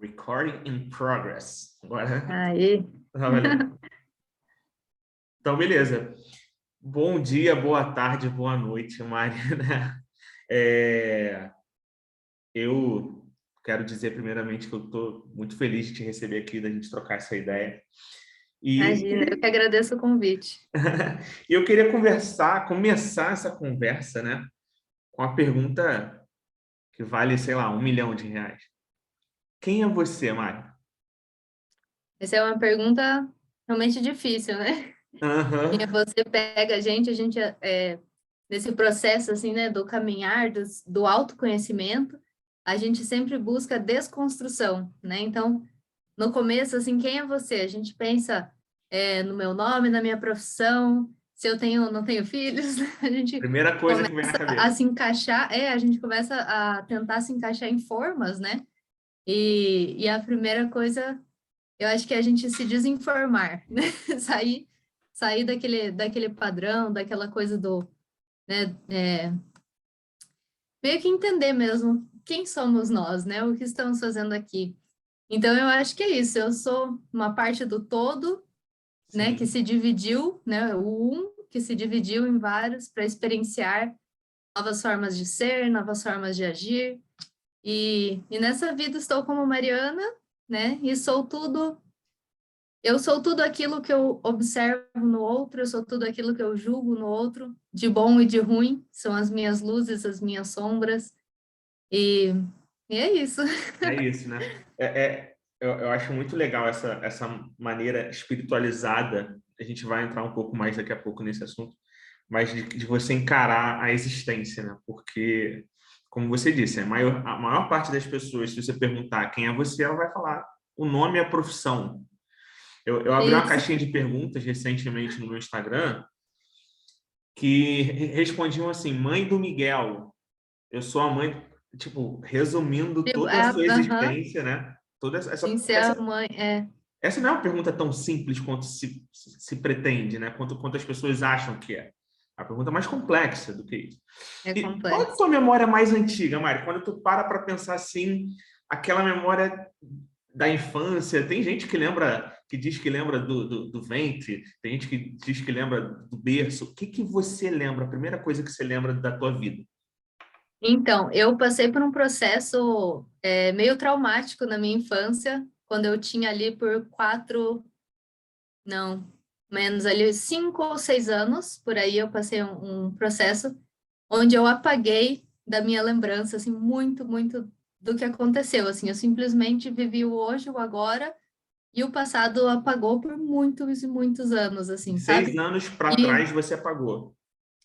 Recording in progress. Agora. Aí. Então, beleza. Bom dia, boa tarde, boa noite, Mari. Eu quero dizer primeiramente que eu estou muito feliz de te receber aqui, da gente trocar essa ideia. Imagina, eu que agradeço o convite. E eu queria começar essa conversa, né, com a pergunta que vale, sei lá, R$1 milhão. Quem é você, Mari? Essa é uma pergunta realmente difícil, né? Uhum. E você pega a gente nesse processo, assim, né, do caminhar, do autoconhecimento, a gente sempre busca desconstrução, né? Então, no começo, assim, quem é você? A gente pensa no meu nome, na minha profissão, se eu tenho ou não tenho filhos, a gente Primeira coisa que vem na começa a cabeça. se encaixar, a gente começa a tentar se encaixar em formas, né? E a primeira coisa, eu acho que é a gente se desinformar, né? Sair daquele padrão, daquela coisa né? Meio que entender mesmo quem somos nós, né? O que estamos fazendo aqui. Então, eu acho que é isso. Eu sou uma parte do todo, né? Que Sim. se dividiu, né? O que se dividiu em vários para experienciar novas formas de ser, novas formas de agir. E nessa vida estou como Mariana, né? Eu sou tudo aquilo que eu observo no outro, eu sou tudo aquilo que eu julgo no outro, de bom e de ruim, são as minhas luzes, as minhas sombras, e, e é isso. É isso, né? Eu acho muito legal essa maneira espiritualizada. A gente vai entrar um pouco mais daqui a pouco nesse assunto, mas de você encarar a existência, né? Porque, como você disse, a maior parte das pessoas, se você perguntar quem é você, ela vai falar o nome e a profissão. Eu abri uma Isso. caixinha de perguntas recentemente no meu Instagram que respondiam assim: Mãe do Miguel, eu sou a mãe, tipo, resumindo Tipo, toda a sua aham, existência, né? Toda sim, ser a mãe, essa não é uma pergunta tão simples quanto se pretende, né? Quanto as pessoas acham que é. A pergunta é mais complexa do que isso. é E qual é a complexo. tua memória mais antiga, Mari? Quando tu para pensar assim, aquela memória da infância, tem gente que diz que lembra do ventre, tem gente que diz que lembra do berço. O que você lembra? A primeira coisa que você lembra da tua vida? Então, eu passei por um processo meio traumático na minha infância, quando eu tinha ali por não, menos ali 5 ou 6 anos, por aí eu passei um processo onde eu apaguei da minha lembrança, assim, muito, muito do que aconteceu, assim, eu simplesmente vivi o hoje, o agora, e o passado apagou por muitos e muitos anos, De assim, seis sabe? anos para E trás você apagou.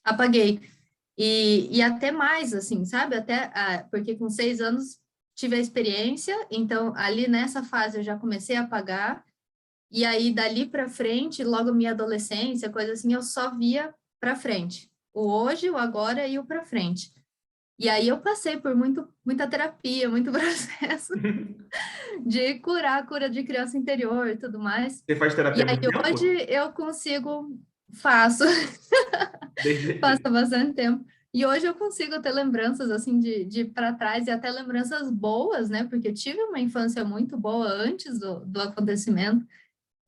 apaguei. E até mais, assim, sabe? Porque com 6 anos tive a experiência, então ali nessa fase eu já comecei a apagar, e aí dali para frente, logo minha adolescência, coisa assim, eu só via para frente. O hoje, o agora e o para frente. E aí eu passei por muita terapia, muito processo de cura de criança interior e tudo mais. Você faz E terapia há aí muito hoje tempo? eu consigo, faço, passa Desde... bastante tempo. E hoje eu consigo ter lembranças assim de para trás e até lembranças boas, né? Porque eu tive uma infância muito boa antes do acontecimento.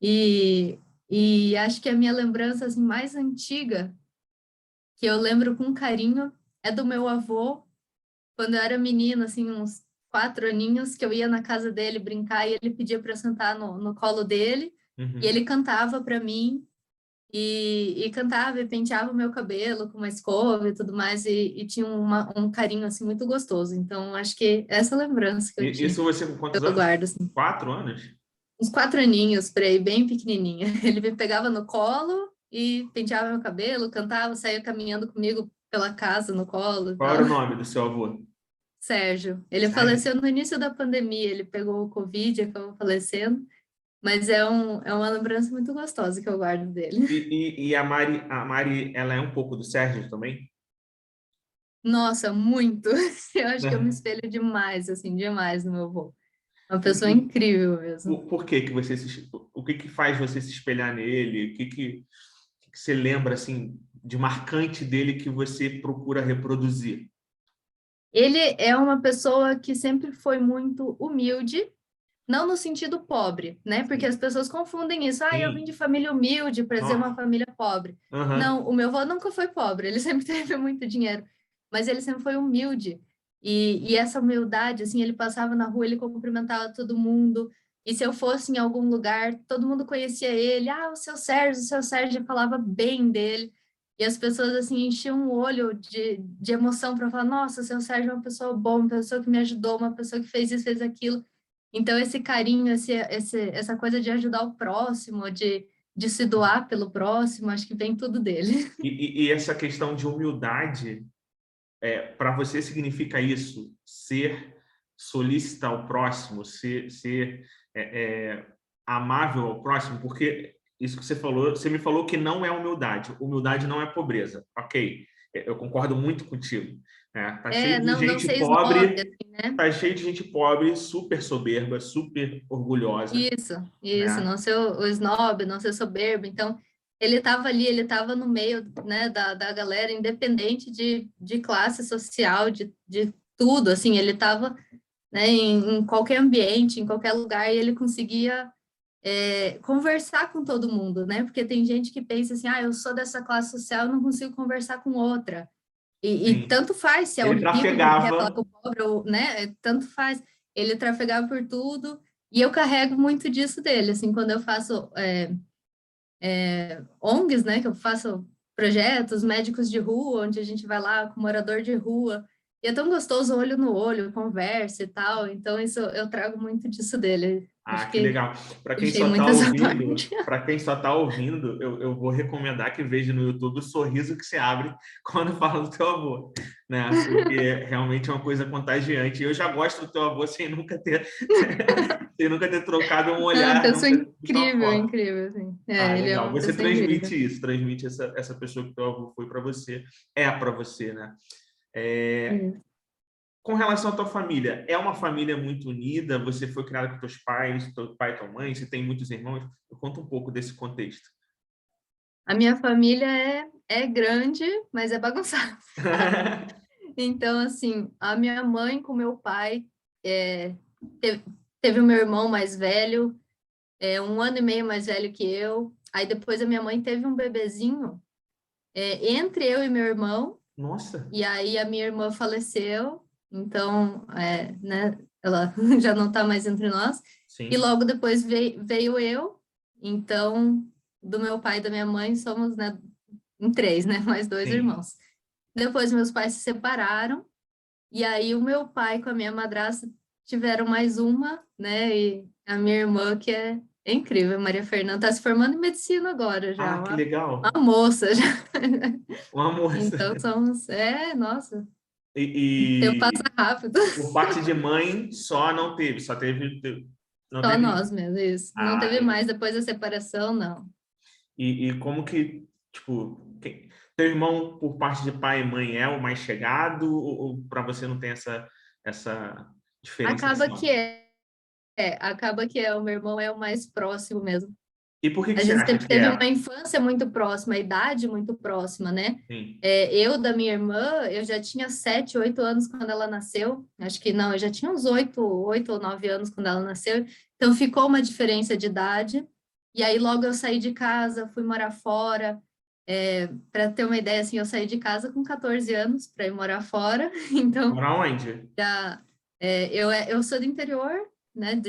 E, e acho que a minha lembrança assim, mais antiga, que eu lembro com carinho, é do meu avô, quando eu era menina, assim, uns 4 aninhos, que eu ia na casa dele brincar e ele pedia para eu sentar no colo dele, e Uhum. ele cantava para mim, e cantava e penteava o meu cabelo com uma escova e tudo mais, e tinha um carinho, assim, muito gostoso. Então, acho que essa lembrança que eu E tinha, isso você com quantos eu anos? guardo, assim. 4 anos? Uns 4 aninhos, por aí, bem pequenininha. Ele me pegava no colo e penteava meu cabelo, cantava, saía caminhando comigo pela casa no colo e Qual tal. era o nome do seu avô? Sérgio, ele Sérgio. faleceu no início da pandemia, ele pegou o Covid, acabou falecendo, mas é uma lembrança muito gostosa que eu guardo dele. E a Mari, ela é um pouco do Sérgio também? Nossa, muito! Eu acho que eu me Né? espelho demais, assim, demais no meu avô. Uma E, pessoa e incrível mesmo. por que você o que faz você se espelhar nele? O que você lembra assim de marcante dele que você procura reproduzir? Ele é uma pessoa que sempre foi muito humilde, não no sentido pobre, né? Porque as pessoas confundem isso. Ah, eu vim de Sim. família humilde para dizer uma Nossa. família pobre. Aham. Não, o meu avô nunca foi pobre, ele sempre teve muito dinheiro, mas ele sempre foi humilde. E essa humildade, assim, ele passava na rua, ele cumprimentava todo mundo. E se eu fosse em algum lugar, todo mundo conhecia ele. Ah, o seu Sérgio falava bem dele. E as pessoas, assim, enchiam o olho de emoção para falar: nossa, o seu Sérgio é uma pessoa boa, uma pessoa que me ajudou, uma pessoa que fez isso, fez aquilo. Então, esse carinho, essa coisa de ajudar o próximo, de se doar pelo próximo, acho que vem tudo dele. E essa questão de humildade, para você significa isso, ser solícito ao próximo, ser amável ao próximo, porque isso que você me falou que não é humildade. Humildade não é pobreza, ok? Eu concordo muito contigo. Né? Tá cheio de Não gente ser snob, pobre, assim, né? tá cheio de gente pobre, super soberba, super orgulhosa, Isso, né? não ser o snob, não ser soberbo. Então, ele estava ali, ele estava no meio, né, da galera, independente de classe social, de tudo, assim, ele estava, né, em qualquer ambiente, em qualquer lugar, e ele conseguia conversar com todo mundo, né? Porque tem gente que pensa assim, ah, eu sou dessa classe social, eu não consigo conversar com outra. E Sim. tanto faz se é o Ele rico que quer falar trafegava. com o pobre, ou, né? Tanto faz. Ele trafegava por tudo, e eu carrego muito disso dele, assim, quando eu faço ONGs, né? Que eu faço projetos, médicos de rua, onde a gente vai lá com morador de rua, e é tão gostoso olho no olho, conversa e tal, então isso eu trago muito disso dele. Ah, Acho que que legal. Para quem puxei só está muito essa ouvindo, parte. eu vou recomendar que veja no YouTube o sorriso que se abre quando fala do teu avô, né? Porque realmente é uma coisa contagiante. Eu já gosto do teu avô sem nunca ter sem nunca ter trocado um É uma olhar, pessoa nunca ter visto uma incrível, foto. incrível, assim. Ah, Ele é legal. uma Você pessoa incrível. transmite isso, transmite essa pessoa que teu avô foi para você, é para você, né? É, Isso. com relação à tua família, é uma família muito unida? Você foi criado com teus pais, teu pai e tua mãe? Você tem muitos irmãos? Eu conto um pouco desse contexto. A minha família é grande, mas é bagunçada. Então, assim, a minha mãe com meu pai é, teve, teve o meu irmão mais velho, 1 ano e meio mais velho que eu. Aí depois a minha mãe teve um bebezinho entre eu e meu irmão, Nossa, e aí a minha irmã faleceu, então, né, ela já não está mais entre nós. E sim, logo depois veio eu, então, do meu pai e da minha mãe, somos, né, em três, né, mais dois sim. irmãos. Depois meus pais se separaram, e aí o meu pai com a minha madrasta tiveram mais uma, né, e a minha irmã, que é incrível, Maria Fernanda, está se formando em medicina agora já, Ah, que legal. uma moça já. Uma moça. Então somos, nossa, o tempo passa E rápido. por parte de mãe, só não teve, só teve, não Só teve. nós mesmo, isso. Não Ah, teve legal. mais depois da separação, não. E como que, tipo, teu irmão por parte de pai e mãe é o mais chegado ou para você não tem essa Acaba que diferenciação? acaba que o meu irmão é o mais próximo mesmo. E por que A você gente acha sempre que teve é? uma infância muito próxima, a idade muito próxima, né? Sim. Eu, da minha irmã, eu já tinha 7, 8 anos quando ela nasceu. Acho que não, eu já tinha uns 8 ou 9 anos quando ela nasceu. Então ficou uma diferença de idade. E aí logo eu saí de casa, fui morar fora. Para ter uma ideia, assim, eu saí de casa com 14 anos para ir morar fora. Então, Mora onde? eu sou do interior, né,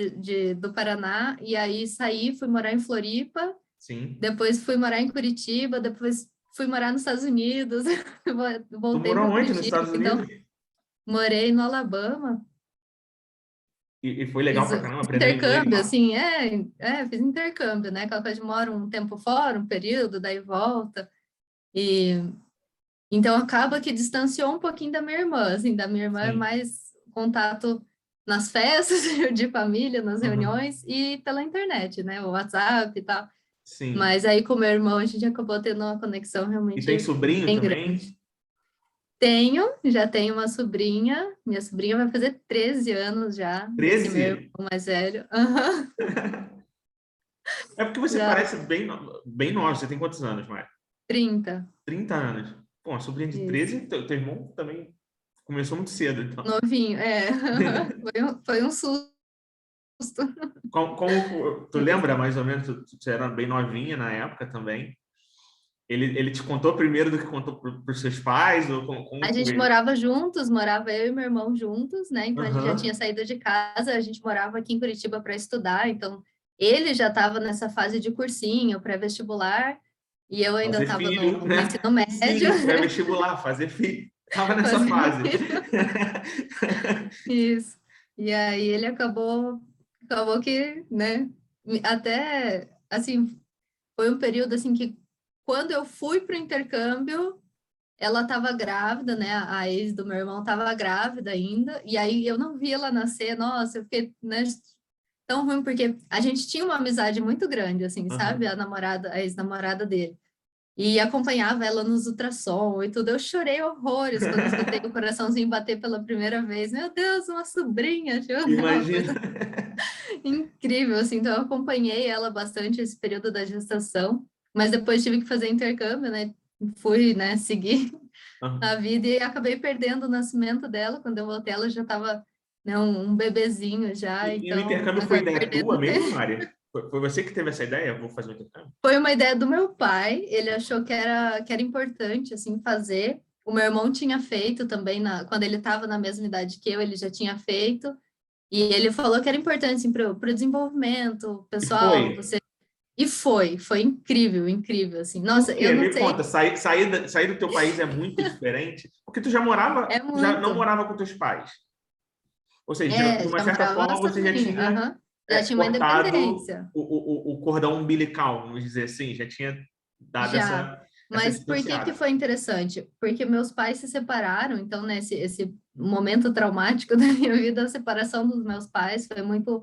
do Paraná. E aí saí, fui morar em Floripa. Sim. Depois fui morar em Curitiba, depois fui morar nos Estados Unidos, Tu voltei morou para onde nos Curitiba, Estados então Unidos? morei no Alabama, E foi legal fiz, pra caramba, fiz aprendeu inglês intercâmbio, lá? assim, fiz intercâmbio, né? Aquela coisa de moro um tempo fora, um período, daí volta. E então acaba que distanciou um pouquinho da minha irmã, assim, da minha irmã é Sim. mais contato nas festas de família, nas Uhum. reuniões e pela internet, né? O WhatsApp e tal. Sim. Mas aí com meu irmão a gente acabou tendo uma conexão E tem realmente sobrinho bem também? grande. Já tenho uma sobrinha. Minha sobrinha vai fazer 13 anos já, desse meu irmão 13? mais velho. Aham, É porque você já parece bem novo. Você tem quantos anos, Maia? 30. 30 anos. Pô, uma sobrinha de Isso. 13, teu irmão também Começou muito cedo, então. novinho, é. Foi um susto. Tu lembra mais ou menos, tu era bem novinha na época também. Ele te contou primeiro do que contou para os seus pais? Ou como A gente foi? morava juntos, morava eu e meu irmão juntos, né? Então a gente já tinha Aham. saído de casa, a gente morava aqui em Curitiba para estudar, então ele já estava nessa fase de cursinho, pré-vestibular, e eu ainda Fazer estava filho, no né? ensino médio, Sim, pré-vestibular, fazer filho. Tava nessa fazendo fase. isso. E aí ele acabou que, né? Até assim, foi um período assim que quando eu fui para o intercâmbio ela estava grávida, né? A ex do meu irmão estava grávida ainda, e aí eu não vi ela nascer. Nossa, eu fiquei, né, tão ruim, porque a gente tinha uma amizade muito grande, assim, sabe? Aham. A namorada, a ex-namorada dele. E acompanhava ela nos ultrassom e tudo. Eu chorei horrores quando escutei o coraçãozinho bater pela primeira vez. Meu Deus, uma sobrinha, tipo, uma Imagina. coisa incrível, assim. Então, eu acompanhei ela bastante esse período da gestação, mas depois tive que fazer intercâmbio, né? Fui, né, seguir a Aham. vida e acabei perdendo o nascimento dela. Quando eu voltei, ela já estava, né, um bebezinho já, E o então intercâmbio foi acabei ideia tua perdendo. mesmo, Mária? Foi você que teve essa ideia? Vou fazer um intercâmbio? Foi uma ideia do meu pai, ele achou que era importante, assim, fazer. O meu irmão tinha feito também, quando ele estava na mesma idade que eu, ele já tinha feito. E ele falou que era importante, assim, para o desenvolvimento E pessoal, foi. você... E foi incrível, incrível, assim. Por Nossa, eu quê? não Me sei, conta, sair do teu país é muito diferente? Porque tu é já não muito. morava com teus pais. Ou seja, de uma Já certa morava forma, você já sozinha, tinha aham. Já tinha uma cortado independência. o cordão umbilical, vamos dizer assim, já tinha dado Já, essa mas por que que distanciada. foi interessante? Porque meus pais se separaram, então, né, esse momento traumático da minha vida, a separação dos meus pais foi muito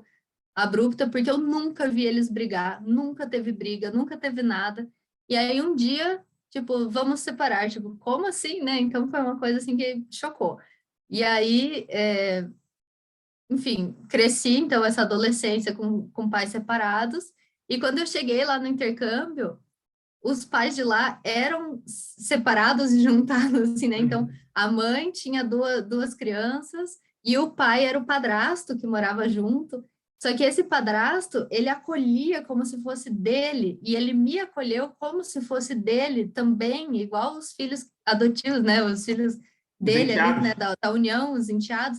abrupta, porque eu nunca vi eles brigar, nunca teve briga, nunca teve nada. E aí um dia, tipo, vamos separar, tipo, como assim, né? Então foi uma coisa assim que chocou. E aí, enfim, cresci, então, essa adolescência com pais separados, e quando eu cheguei lá no intercâmbio, os pais de lá eram separados e juntados, assim, né? Então, Uhum. a mãe tinha duas crianças e o pai era o padrasto que morava junto. Só que esse padrasto, ele acolhia como se fosse dele e ele me acolheu como se fosse dele também, igual os filhos adotivos, né? Os filhos Os dele ali, enteados. né? Da união, os enteados.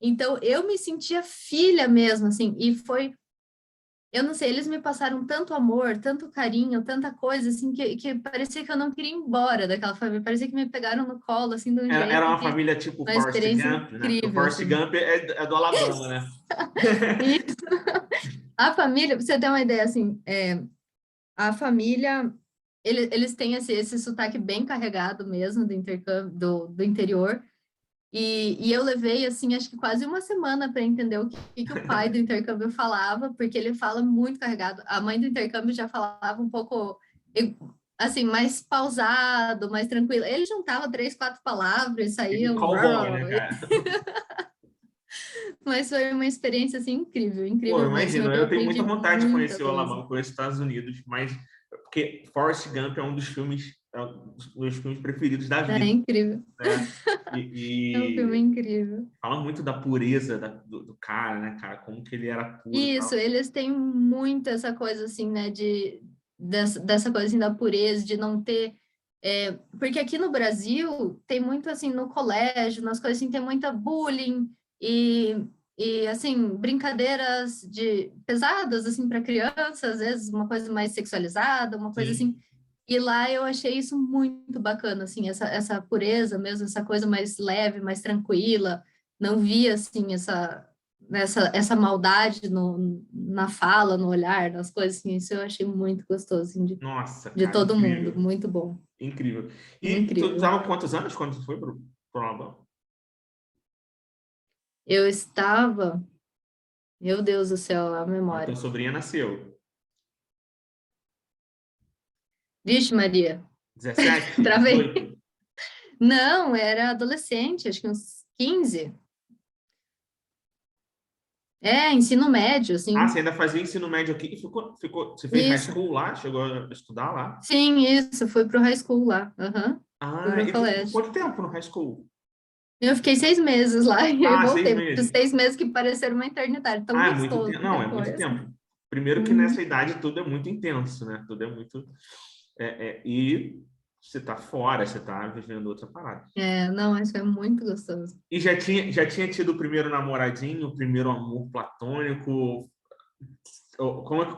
Então, eu me sentia filha mesmo, assim, e foi eu não sei, eles me passaram tanto amor, tanto carinho, tanta coisa, assim, que parecia que eu não queria ir embora daquela família. Parecia que me pegaram no colo, assim, de um Era jeito uma que... família tipo Uma Forrest experiência Gump, né? Porque o incrível, Forrest assim. Gump é do Alabama, né? E a família, pra você ter uma ideia, assim, a família, eles têm esse sotaque bem carregado mesmo do intercâmbio, do interior. E eu levei, assim, acho que quase uma semana para entender o que o pai do intercâmbio falava, porque ele fala muito carregado. A mãe do intercâmbio já falava um pouco, assim, mais pausado, mais tranquilo. Ele juntava 3, 4 palavras e Tipo saía um... cowboy, né, cara? Mas foi uma experiência, assim, incrível, Pô, incrível mesmo. imagina, Eu eu tenho muita aprendi vontade de muita conhecer o coisa. Alabama, conhecer os Estados Unidos, mas porque Forrest Gump é um dos filmes, é um dos meus filmes preferidos da É vida, incrível. né? É um filme E incrível. fala muito da pureza do cara, né, cara? Como que ele era puro e Isso, tal. eles têm muito essa coisa assim, né, dessa coisa assim da pureza, de não ter, porque aqui no Brasil tem muito assim no colégio, nas coisas assim, tem muita bullying e assim brincadeiras de pesadas assim para criança, às vezes uma coisa mais sexualizada, uma coisa assim. Sim. E lá eu achei isso muito bacana, assim, essa pureza mesmo, essa coisa mais leve, mais tranquila. Não via assim essa maldade na fala, no olhar, nas coisas assim, isso eu achei muito gostoso, assim, Nossa, de cara, todo mundo, incrível. muito bom, Incrível. E tu incrível. estava com quantos anos quando tu foi pro Alabama? Eu estava, meu Deus do céu, a A tua memória. sobrinha nasceu. Vixe, Maria, 17, travei. 18? Não, era adolescente, acho que uns 15. Ensino médio, Ah, assim. você ainda fazia ensino médio aqui e você fez high Isso. school lá? Chegou a estudar lá? Sim, isso, fui pro high school lá. Aham. Fui Ah, pro e tu ficou colégio. quanto tempo no high school? Eu fiquei 6 meses lá e aí Ah, seis voltei. Mas meses. 6 meses que pareceram uma eternidade, tão Ah, é muito gostoso tempo. Não, é que foi, muito assim. tempo. Primeiro que Uhum. nessa idade tudo é muito intenso, né? Tudo é muito... e você tá fora, você tá vivendo outra parada. É, não, mas foi muito gostoso. E já tinha tido o primeiro namoradinho, o primeiro amor platônico?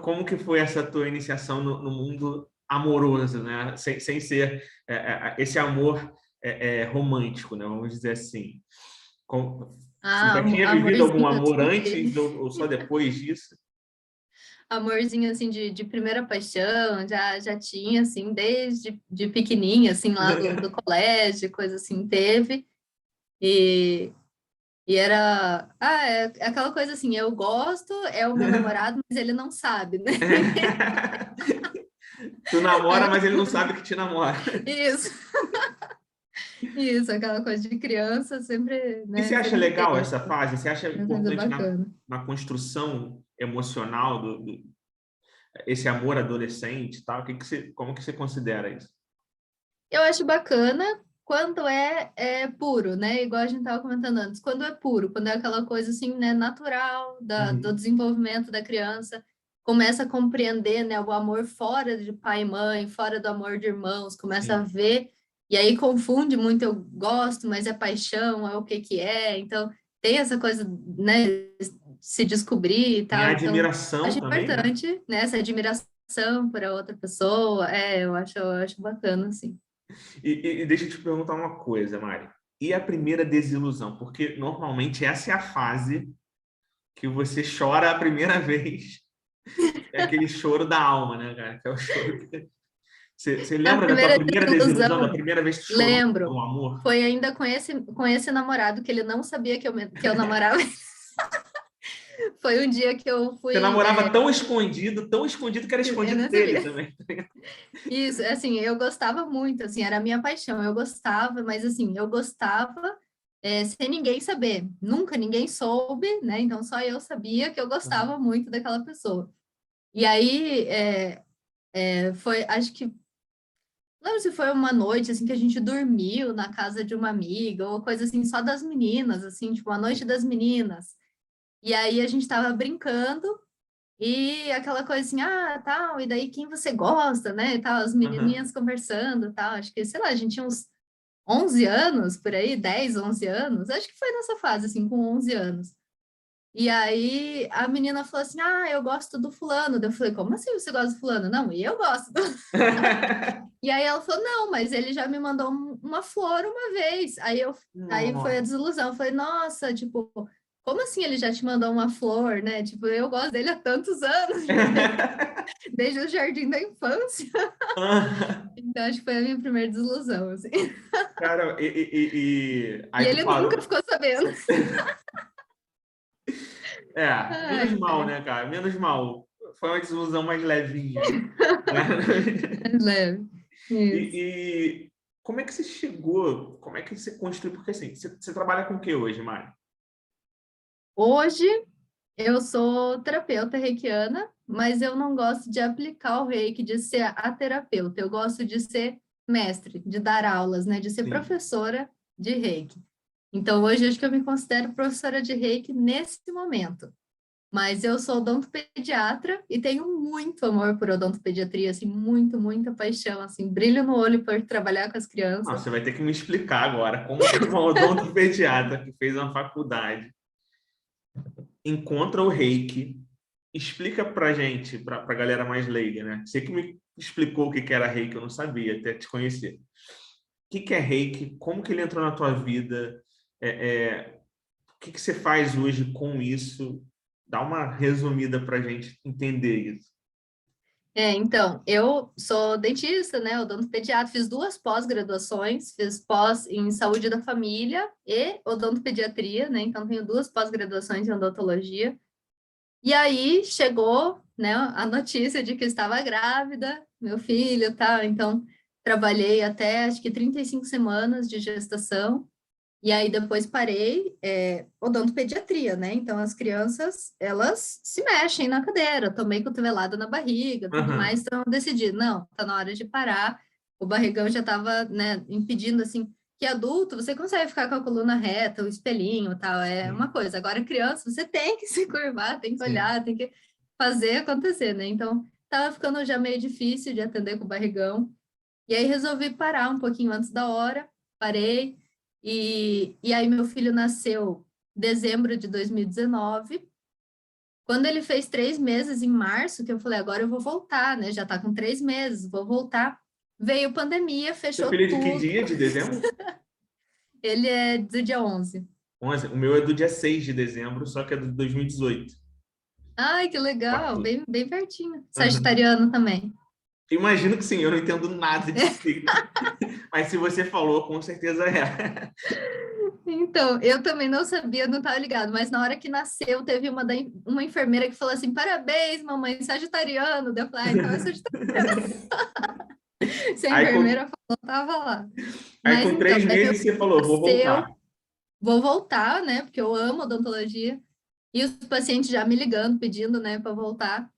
Como que foi essa tua iniciação no mundo amoroso, né? Sem ser esse amor romântico, né? Vamos dizer assim. Você Ah, já tinha vivido algum amorzinho, amor assim, de, antes ou só depois disso? amorzinho, assim, de primeira paixão, já tinha, assim, desde de pequenininha, assim, lá do colégio, coisa assim, teve. E, e era, é aquela coisa assim, eu gosto, é o meu namorado, mas ele não sabe, né? Tu namora, É, mas ele não sabe que te namora. isso, isso, aquela coisa de criança sempre, E você né, acha sempre tem legal essa fase? Você acha uma coisa importante bacana. na construção emocional esse amor adolescente e tal? Como que você considera isso? Eu acho bacana quando é puro, né? Igual a gente estava comentando antes, quando é puro, quando é aquela coisa assim, né, natural do Uhum. desenvolvimento da criança, começa a compreender, né, o amor fora de pai e mãe, fora do amor de irmãos, começa a Sim. ver, e aí confunde muito, eu gosto, mas é paixão, é o que que é, então tem essa coisa, né, se descobrir e Tem a tal, então admiração acho também, né? importante, né, essa admiração por a outra pessoa, eu acho bacana, assim. E deixa eu te perguntar uma coisa, Mari. E a primeira desilusão? Porque normalmente essa é a fase que você chora a primeira vez. É aquele choro da alma, né, cara? Que é o choro que... Você A lembra da tua primeira primeira desilusão, da desilusão, primeira vez que tu chorou por lembro, um amor? foi ainda com esse namorado que ele não sabia que eu namorava. Foi um dia que eu Você fui. namorava tão escondido que era Eu escondido não dele sabia. também. Isso, assim, eu gostava muito, assim, era a minha paixão. Eu gostava, mas assim, eu gostava sem ninguém saber. Nunca ninguém soube, né? Então só eu sabia que eu Uhum. gostava muito daquela pessoa. E aí foi, acho que não lembro se foi uma noite assim que a gente dormiu na casa de uma amiga ou coisa assim só das meninas, assim, tipo, a noite das meninas. E aí a gente tava brincando e aquela coisa assim, tal, e daí quem você gosta, né? E tal, as Uhum. menininhas conversando, tal. Acho que, sei lá, a gente tinha uns 11 anos por aí, 10 11 anos. Acho que foi nessa fase assim, com 11 anos. E aí a menina falou assim: eu gosto do fulano. Daí eu falei: como assim você gosta do fulano? Não, e eu gosto. E aí ela falou, não, mas ele já me mandou uma flor uma vez. Aí foi a Nossa. desilusão. Eu falei, nossa, tipo, como assim ele já te mandou uma flor, né? Tipo, eu gosto dele há tantos anos, desde o jardim da infância. Então, acho que foi a minha primeira desilusão, assim. Cara, E aí tu ele nunca parou. ficou sabendo. Menos Ai, mal, ai, né, cara? Menos mal. Foi uma desilusão mais levinha, né? é leve. Isso. E como é que você chegou? Como é que você construiu? Porque assim, você trabalha com o que hoje, Mari? Hoje, eu sou terapeuta reikiana, mas eu não gosto de aplicar o reiki, de ser a terapeuta. Eu gosto de ser mestre, de dar aulas, né? De ser Sim. professora de reiki. Então, hoje, acho que eu me considero professora de reiki nesse momento. Mas eu sou odontopediatra e tenho muito amor por odontopediatria, assim, muito, muita paixão, assim, brilho no olho por trabalhar com as Ah, crianças. você vai ter que me explicar agora como que uma odontopediatra que fez uma faculdade encontra o reiki. Explica pra gente, pra galera mais leiga, né? Você que me explicou o que que era reiki, eu não sabia, até te conhecer. O que que é reiki? Como que ele entrou na tua vida? O que que você faz hoje com isso? Dá uma resumida pra gente entender isso. Então, eu sou dentista, né, odontopediatra, fiz 2 pós-graduações, fiz pós em saúde da família e odontopediatria, né, então tenho 2 pós-graduações em odontologia. E aí chegou, né, a notícia de que eu estava grávida, meu filho e tal, então trabalhei até acho que 35 semanas de gestação, e aí depois parei, odontopediatria, né? Então as crianças, elas se mexem na cadeira, tomei cotovelada na barriga, tudo Aham. mais, então eu decidi, não, tá na hora de parar. O barrigão já estava, né, impedindo assim. que adulto, você consegue ficar com a coluna reta, o espelhinho e tal, é uma coisa. Agora, criança, você tem que se curvar, tem que Sim. olhar, tem que fazer acontecer, né? Então, tava ficando já meio difícil de atender com o barrigão. E aí resolvi parar um pouquinho antes da hora, parei. E aí meu filho nasceu em dezembro de 2019. Quando ele fez 3 meses, em março, que eu falei, agora eu vou voltar, né? Já tá com 3 meses, vou voltar. Veio pandemia, Seu fechou filho é de que tudo. dia de dezembro? Ele é do dia 11. 11. O meu é do dia 6 de dezembro, só que é de 2018. Ai, que legal, Quatro. bem, bem pertinho. Aham. Sagitariano também. Imagino que sim, eu não entendo nada de signo. Mas se você falou, com certeza é. Então, eu também não sabia, não estava ligado, mas na hora que nasceu, teve uma enfermeira que falou assim: parabéns, mamãe, sagitariano. Daí eu falei, ah, então é sagitariano. Se a Aí com, enfermeira falou, tava lá. aí Mas com então, três daí meu meses você filho falou, vou voltar. nasceu, vou voltar, né? Porque eu amo odontologia. E os pacientes já me ligando, pedindo, né, para voltar.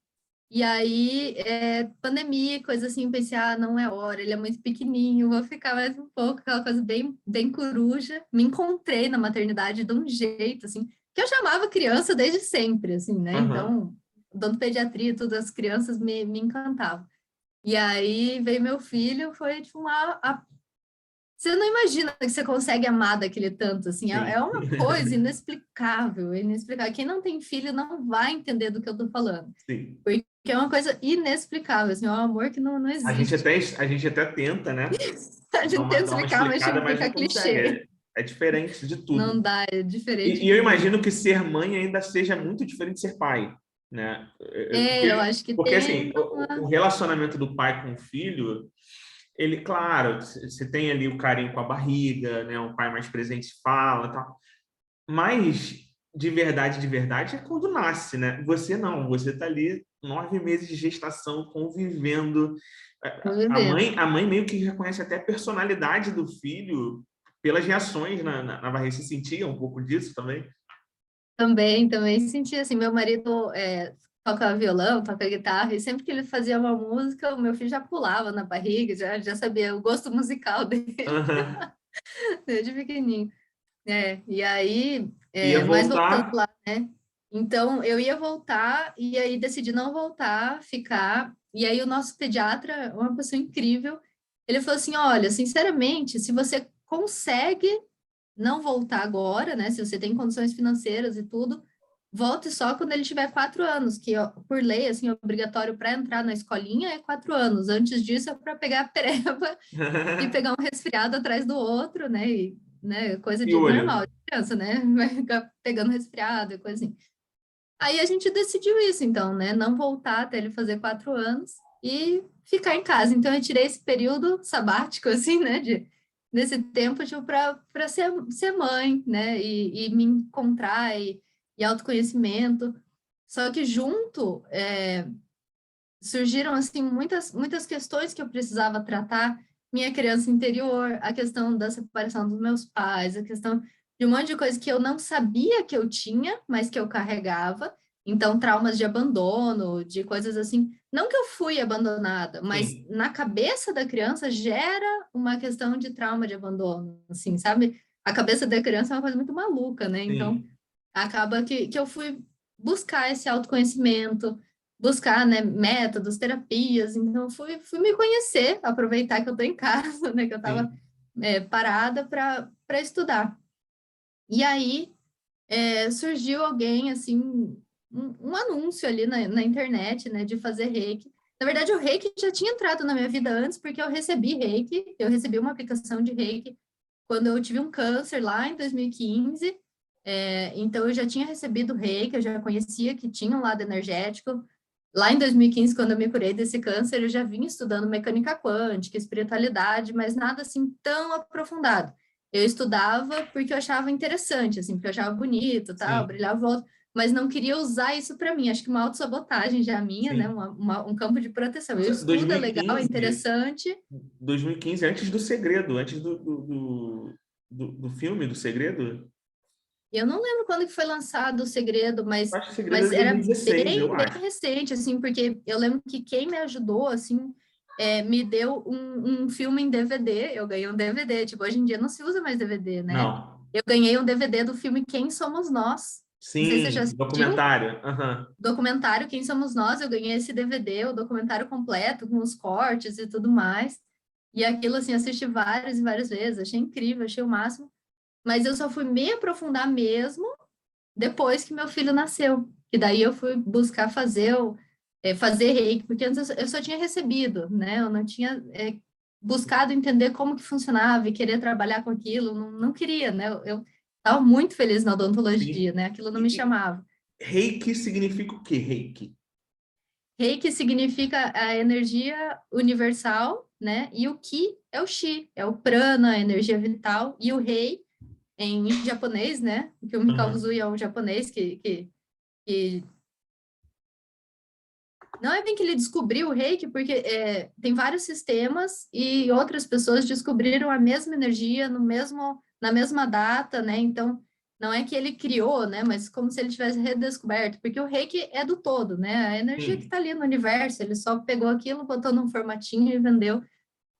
E aí, pandemia, coisa assim, eu pensei, ah, não é hora, ele é muito pequenininho, vou ficar mais um pouco, aquela coisa bem, bem coruja. Me encontrei na maternidade de um jeito, assim, que eu chamava criança desde sempre, assim, né? Aham. Então, odontopediatria, tudo, as crianças me encantavam. E aí veio meu filho, foi tipo você não imagina que você consegue amar daquele tanto, assim, é Sim. uma coisa inexplicável, inexplicável. Quem não tem filho não vai entender do que eu tô falando. Sim. Porque é uma coisa inexplicável, assim, é um amor que não existe. A gente até tenta, né? A gente tenta Dar uma explicar, mas explicada, tipo, mas não fica consegue. clichê. É diferente de tudo. Não dá, é diferente E eu demais. imagino que ser mãe ainda seja muito diferente de ser pai, né? Eu acho que Porque tem assim, o relacionamento do pai com o filho, ele, claro, você tem ali o carinho com a barriga, né? Um pai mais presente fala, e tal. Mas de verdade, é quando nasce, né? Você não, você tá ali 9 meses de gestação convivendo. tô vivendo. A mãe meio que reconhece até a personalidade do filho pelas reações na barriga. Você sentia um pouco disso também? Também senti assim, meu marido toca violão, toca guitarra, e sempre que ele fazia uma música, o meu filho já pulava na barriga, já sabia o gosto musical dele, Aham. desde pequenininho. E aí, Ia mas voltando voltar. lá, né? Então, eu ia voltar, e aí decidi não voltar, ficar. E aí, o nosso pediatra, uma pessoa incrível, ele falou assim: olha, sinceramente, se você consegue não voltar agora, né? Se você tem condições financeiras e tudo, volte só quando ele tiver 4 anos, que ó, por lei, assim, obrigatório para entrar na escolinha é 4 anos. Antes disso é para pegar a pereba e pegar um resfriado atrás do outro, né? E, né, coisa E de olho. normal de criança, né? Vai ficar pegando resfriado e coisa assim. Aí a gente decidiu isso, então, né? Não voltar até ele fazer 4 anos e ficar em casa. Então, eu tirei esse período sabático, assim, né? Nesse tempo, tipo, para ser mãe, né? E me encontrar e autoconhecimento. Só que junto surgiram assim muitas questões que eu precisava tratar, minha criança interior, a questão da separação dos meus pais, a questão de um monte de coisa que eu não sabia que eu tinha, mas que eu carregava. Então, traumas de abandono, de coisas assim. Não que eu fui abandonada, mas Sim, na cabeça da criança gera uma questão de trauma de abandono, assim, sabe? A cabeça da criança é uma coisa muito maluca, né? Então, sim, acaba que eu fui buscar esse autoconhecimento, buscar, né, métodos, terapias, então fui me conhecer, aproveitar que eu estou em casa, né, que eu estava sim, parada para estudar. E aí surgiu alguém, assim, um anúncio ali na internet, né, de fazer reiki. Na verdade, o reiki já tinha entrado na minha vida antes, porque eu recebi reiki, eu recebi uma aplicação de reiki quando eu tive um câncer lá em 2015. Então, eu já tinha recebido reiki, eu já conhecia que tinha um lado energético. Lá em 2015, quando eu me curei desse câncer, eu já vinha estudando mecânica quântica, espiritualidade, mas nada assim tão aprofundado. Eu estudava porque eu achava interessante, assim, porque eu achava bonito, tal, sim, brilhava o outro, mas não queria usar isso para mim. Acho que uma autossabotagem já minha, né? sim. Um campo de proteção. Eu Nossa, estudo, é legal, é 2015, interessante. 2015, antes do Segredo, antes do filme do Segredo. E eu não lembro quando que foi lançado O Segredo, Acho que o Segredo é mas de era 2016, eu bem acho. recente, assim, porque eu lembro que quem me ajudou, assim, me deu um filme em DVD, eu ganhei um DVD, tipo, hoje em dia não se usa mais DVD, né? Não. Eu ganhei um DVD do filme Quem Somos Nós. Não sei se você já Sim, assistiu. documentário. Aham. Documentário Quem Somos Nós, eu ganhei esse DVD, o documentário completo, com os cortes e tudo mais. E aquilo, assim, assisti várias e várias vezes, achei incrível, achei o máximo. Mas eu só fui me aprofundar mesmo depois que meu filho nasceu. E daí eu fui buscar fazer reiki, porque antes eu só tinha recebido, né? Eu não tinha buscado entender como que funcionava e querer trabalhar com aquilo, não queria, né? Eu estava muito feliz na odontologia, Sim. né? Aquilo não me E chamava. reiki significa o quê, reiki? Reiki significa a energia universal, né? E o Ki é o Chi, é o prana, a energia vital, e o Rei, em japonês, né? Que o Mikao Aham. Usui é um japonês que não é bem que ele descobriu o reiki, porque tem vários sistemas e outras pessoas descobriram a mesma energia na mesma data, né? Então, não é que ele criou, né? Mas como se ele tivesse redescoberto, porque o reiki é do todo, né? A energia que Sim. está ali no universo, ele só pegou aquilo, botou num formatinho e vendeu.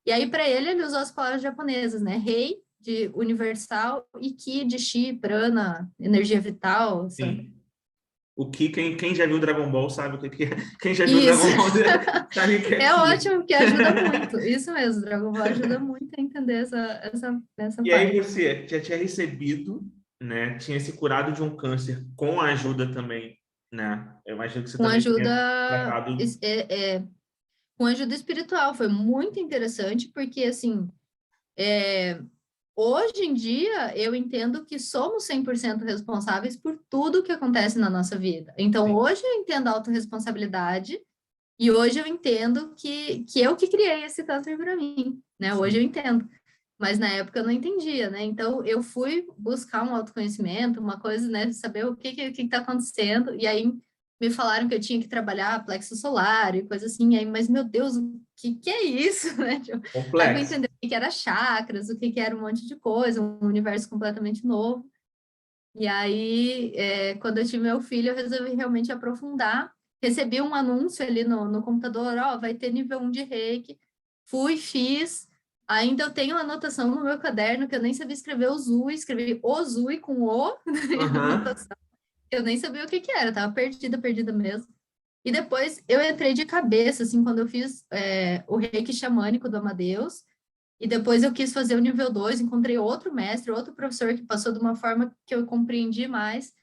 E aí, para ele usou as palavras japonesas, né? Rei, de universal, e Ki, de Chi, prana, energia vital, Sim. O que quem já viu Dragon Ball sabe o que que é. Quem já viu Isso. Dragon Ball sabe o que é É aquilo. ótimo, porque ajuda muito. Isso mesmo, Dragon Ball ajuda muito a entender essa E aí parte. você já tinha recebido, né? Tinha se curado de um câncer com a ajuda também, né? Eu imagino que você Com também tenha ajuda, tratado. com ajuda espiritual. Foi muito interessante, porque, assim, hoje em dia, eu entendo que somos 100% responsáveis por tudo que acontece na nossa vida. Então, Sim, hoje eu entendo a autorresponsabilidade e hoje eu entendo que eu que criei esse câncer para mim, né? Hoje eu sim. entendo. Mas na época eu não entendia, né? Então eu fui buscar um autoconhecimento, uma coisa, né? Saber o que está acontecendo. E aí me falaram que eu tinha que trabalhar plexo solar e coisa assim. E aí, mas meu Deus, o que é isso, né? Tipo, aí eu fui Complexo. entender o que era chakras, o que era um monte de coisa, um universo completamente novo. E aí, quando eu tive meu filho, eu resolvi realmente aprofundar. Recebi um anúncio ali no computador, ó, vai ter nível 1 de Reiki. Fui, fiz. Ainda eu tenho uma anotação no meu caderno que eu nem sabia escrever o Zui, escrevi o Zui com O, Aham. anotação. Eu nem sabia o que era, tava perdida, perdida mesmo. E depois eu entrei de cabeça, assim, quando eu fiz o Reiki xamânico do Amadeus, e depois eu quis fazer o nível 2, encontrei outro mestre, outro professor que passou de uma forma que eu compreendi mais.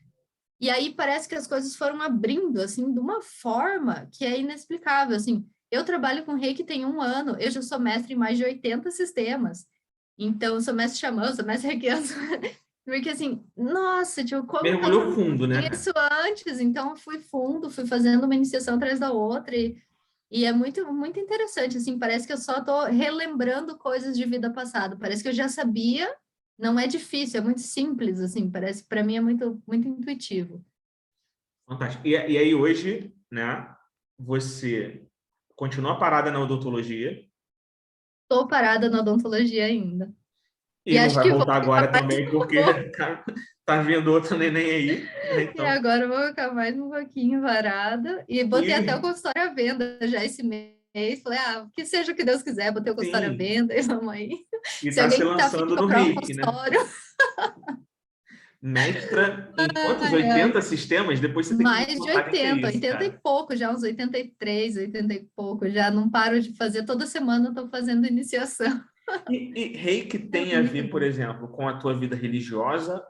E aí parece que as coisas foram abrindo, assim, de uma forma que é inexplicável, assim. Eu trabalho com Reiki tem 1 ano, eu já sou mestre em mais de 80 sistemas. Então, eu sou mestre xamã, sou mestre reikiano. Porque, assim, nossa, tipo, como que eu Mergulhou não fundo, tinha né? isso antes? Então, eu fui fundo, fui fazendo uma iniciação atrás da outra. E é muito, muito interessante, assim, parece que eu só estou relembrando coisas de vida passada. Parece que eu já sabia, não é difícil, é muito simples, assim, parece que para mim é muito, muito intuitivo. Fantástico. E aí hoje, né? Você continua parada na odontologia Estou parada na odontologia ainda. E e não acho vai que vou voltar ficar agora mais também um porque pouco. tá vindo outra neném aí, né? E Então, agora eu vou ficar mais um pouquinho parada. E botei até o e consultório à venda já esse mês. Falei, que seja o que Deus quiser, botei o consultório à sim, venda e vamos aí. e Se tá se alguém tá afim de lançando no comprar um Reiki, né? consultório, Mestra em quantos? ai, ai. 80 sistemas? Depois você tem que me Mais de contar o que é 80, isso, 80 e cara. pouco, já uns 83, 80 e pouco, já não paro de fazer, toda semana eu tô fazendo iniciação. E reiki É tem a muito ver, por bom. exemplo, com a tua vida religiosa?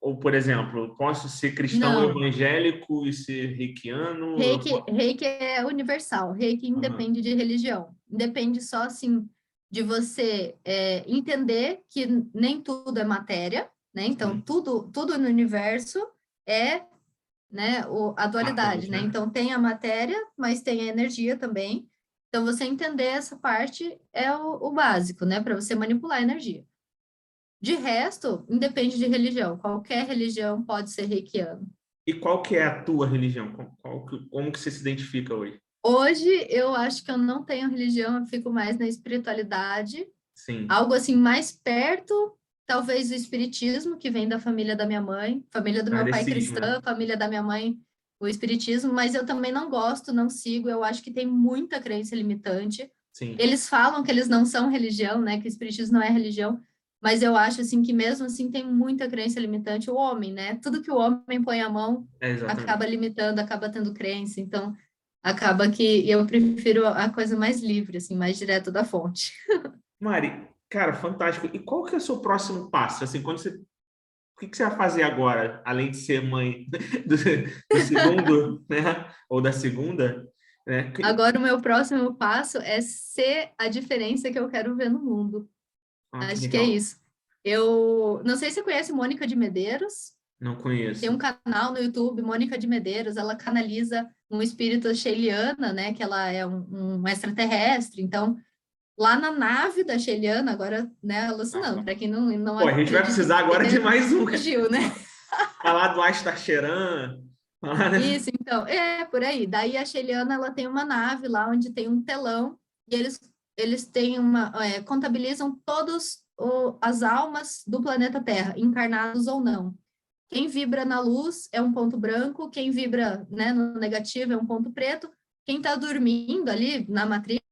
Por exemplo, posso ser cristão Não, evangélico e ser reikiano? reiki é universal, reiki Aham, independe de religião, independe só, assim, de você entender que nem tudo é matéria, né? Então, sim. tudo no universo é, né, a Átomos, dualidade, né? né? Então tem a matéria, mas tem a energia também. Então você entender essa parte é o básico, né, para você manipular a energia. De resto, independe de religião. Qualquer religião pode ser reikiano. E qual que é a tua religião? Como que você se identifica hoje? Hoje eu acho que eu não tenho religião, eu fico mais na espiritualidade, Sim, algo assim mais perto, talvez do espiritismo, que vem da família da minha mãe, família do meu pai kardecismo, né? cristã, família da minha mãe o espiritismo, mas eu também não gosto, não sigo, eu acho que tem muita crença limitante. Sim, Eles falam que eles não são religião, né? Que o espiritismo não é religião, mas eu acho assim que mesmo assim tem muita crença limitante o homem, né? Tudo que o homem põe a mão acaba exatamente. limitando, acaba tendo crença. Então, acaba que eu prefiro a coisa mais livre, assim, mais direto da fonte. Mari, cara, fantástico. E qual que é o seu próximo passo? Assim, quando você, o que que você vai fazer agora, além de ser mãe do segundo, né? Ou da segunda, né? Agora, o meu próximo passo é ser a diferença que eu quero ver no mundo. Ah, que Acho que é legal. isso. Eu não sei se você conhece Mônica de Medeiros. Não Tem um conheço. canal no YouTube, Mônica de Medeiros, ela canaliza um espírito Sheiliana, né? Que ela é um extraterrestre. Então, lá na nave da Sheiliana, agora, né, alucinando, para quem não Pô, a gente vai acredita em precisar agora de mais um. fugiu, né? Falar do Astar Sheran. Falar, né? Isso, então, é por aí. Daí a Sheliana, ela tem uma nave lá onde tem um telão e eles têm contabilizam todas as almas do planeta Terra, encarnados ou não. Quem vibra na luz é um ponto branco, quem vibra, né, no negativo é um ponto preto. Quem está dormindo ali na Matrix,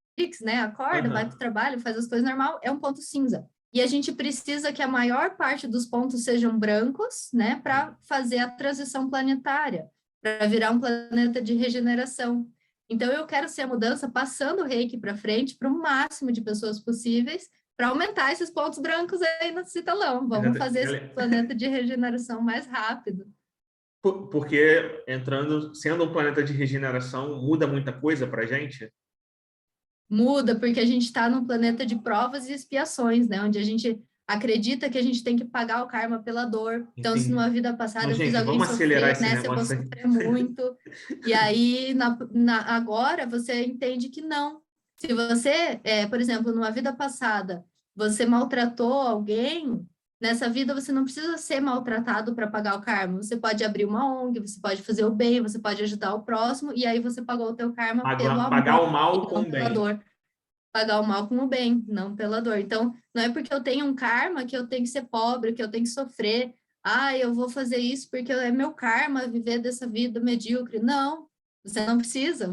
né, acorda, vai para o Aham. trabalho, faz as coisas normal, é um ponto cinza. E a gente precisa que a maior parte dos pontos sejam brancos, né, para fazer a transição planetária, para virar um planeta de regeneração. Então, eu quero ser a mudança passando o reiki para frente para o máximo de pessoas possíveis, para aumentar esses pontos brancos aí no citalão. Vamos fazer esse planeta de regeneração mais rápido. Porque entrando, sendo um planeta de regeneração, muda muita coisa pra gente? Muda, porque a gente está num planeta de provas e expiações, né? Onde a gente acredita que a gente tem que pagar o karma pela dor. Então, se numa Entendi. vida Então, passada eu fiz gente, alguém vamos acelerar sofrer, esse nessa eu vou negócio aí. sofrer muito. E aí, agora, você entende que não. Se você, por exemplo, numa vida passada, você maltratou alguém, nessa vida você não precisa ser maltratado para pagar o karma. Você pode abrir uma ONG, você pode fazer o bem, você pode ajudar o próximo, e aí você pagou o teu karma pelo Pagar amor o mal e com não o pela bem. dor. Pagar o mal com o bem, não pela dor. Então, não é porque eu tenho um karma que eu tenho que ser pobre, que eu tenho que sofrer. Ah, eu vou fazer isso porque é meu karma viver dessa vida medíocre. Não, você não precisa.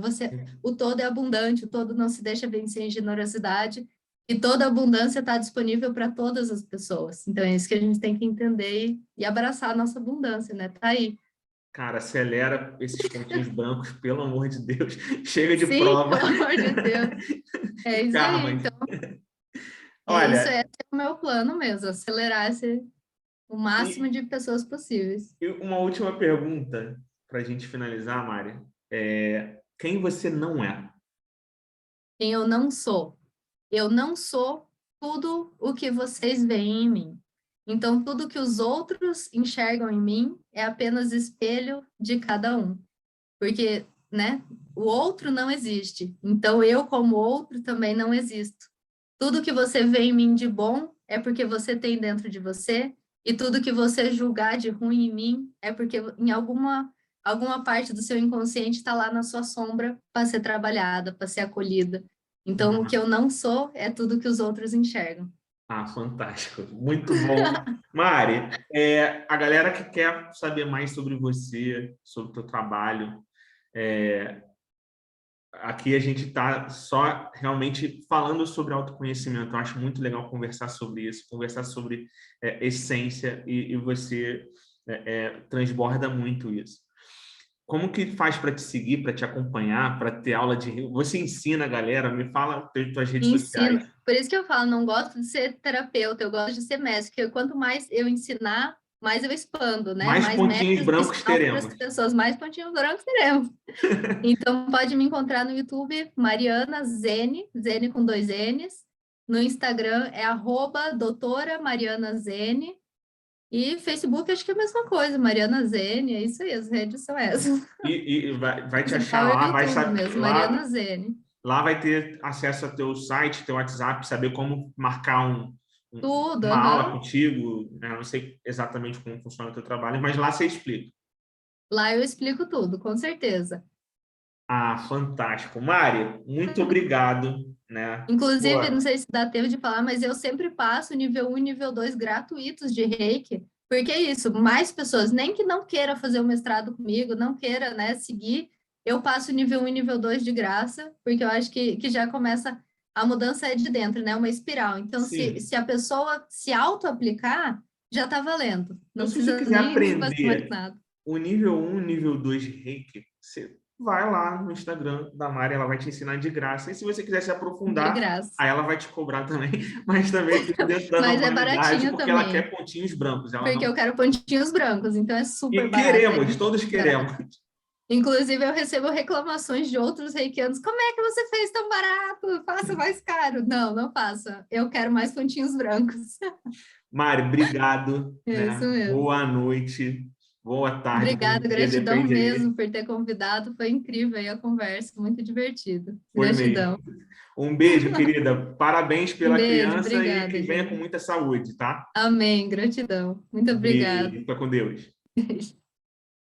O todo é abundante, o todo não se deixa vencer em generosidade e toda abundância está disponível para todas as pessoas. Então, é isso que a gente tem que entender e abraçar a nossa abundância, né? Tá aí. Cara, acelera esses pontinhos brancos, pelo amor de Deus. Chega de Sim, prova. pelo amor de Deus. É isso aí. Karma. Então, isso Olha, é o meu plano mesmo, acelerar o máximo e, de pessoas possíveis. e uma última pergunta para a gente finalizar, Mari. Quem você não é? Quem eu não sou. Eu não sou tudo o que vocês veem em mim. Então, tudo que os outros enxergam em mim é apenas espelho de cada um. Porque, né, o outro não existe. Então, eu, como outro, também não existo. Tudo que você vê em mim de bom é porque você tem dentro de você, e tudo que você julgar de ruim em mim é porque em alguma parte do seu inconsciente está lá na sua sombra para ser trabalhada, para ser acolhida. Então, o que eu não sou é tudo que os outros enxergam. Ah, fantástico. Muito bom. Mari, a galera que quer saber mais sobre você, sobre o teu trabalho, é, aqui a gente está só realmente falando sobre autoconhecimento. Eu acho muito legal conversar sobre isso, conversar sobre essência e você transborda muito isso. Como que faz para te seguir, para te acompanhar, para ter aula de... Você ensina a galera? Me fala as tuas redes Ensino. sociais. Por isso que eu falo, não gosto de ser terapeuta, eu gosto de ser mestre, porque quanto mais eu ensinar, mais eu expando, né? Mais Mais pontinhos mestres brancos ensinar outras teremos. pessoas, mais pontinhos brancos teremos. Então, pode me encontrar no YouTube, Mariana Zene, Zene com 2 N's. No Instagram é @doutora Mariana Zene. E Facebook, acho que é a mesma coisa, Mariana Zene, é isso aí, as redes são essas. E vai te achar Principal é o lá, vai YouTube saber, mesmo, Mariana lá, Zene. lá vai ter acesso ao teu site, teu WhatsApp, saber como marcar Tudo, uma aula aham. contigo, né? Eu não sei exatamente como funciona o teu trabalho, mas lá você explica. Lá eu explico tudo, com certeza. Ah, fantástico. Mari, muito obrigado, né? Pô, Inclusive, não sei se dá tempo de falar, mas eu sempre passo nível 1 e nível 2 gratuitos de Reiki, porque é isso, mais pessoas, nem que não queira fazer o mestrado comigo, não queira, né, seguir, eu passo nível 1 e nível 2 de graça, porque eu acho que já começa a mudança é de dentro, né? Uma espiral. Então, Sim. se a pessoa se auto-aplicar, já está valendo. Então, Não se você precisa quiser nem fazer mais aprender nada. o nível 1, nível 2 de Reiki, você vai lá no Instagram da Mari, ela vai te ensinar de graça. E se você quiser se De aprofundar, graça. aí ela vai te cobrar também, mas também tudo dentro da Mas é normalidade, baratinho porque ela quer também. pontinhos brancos. Ela Porque não... eu quero pontinhos brancos, então é super E barato. É queremos, todos barato. queremos. Inclusive, eu recebo reclamações de outros reikianos. Como é que você fez tão barato? Faça mais caro. Não, não faça. Eu quero mais pontinhos brancos. Mari, obrigado, É isso né? mesmo. Boa noite, boa tarde, bom Obrigada, dia, gratidão depende aí. mesmo por ter convidado. Foi incrível aí a conversa, muito divertido. Foi Gratidão. mesmo. Um beijo, querida. Parabéns Um pela beijo, criança e que obrigada, venha com Júlia. muita saúde, tá? Amém, gratidão. Muito obrigada. Beijo. Fica com Deus.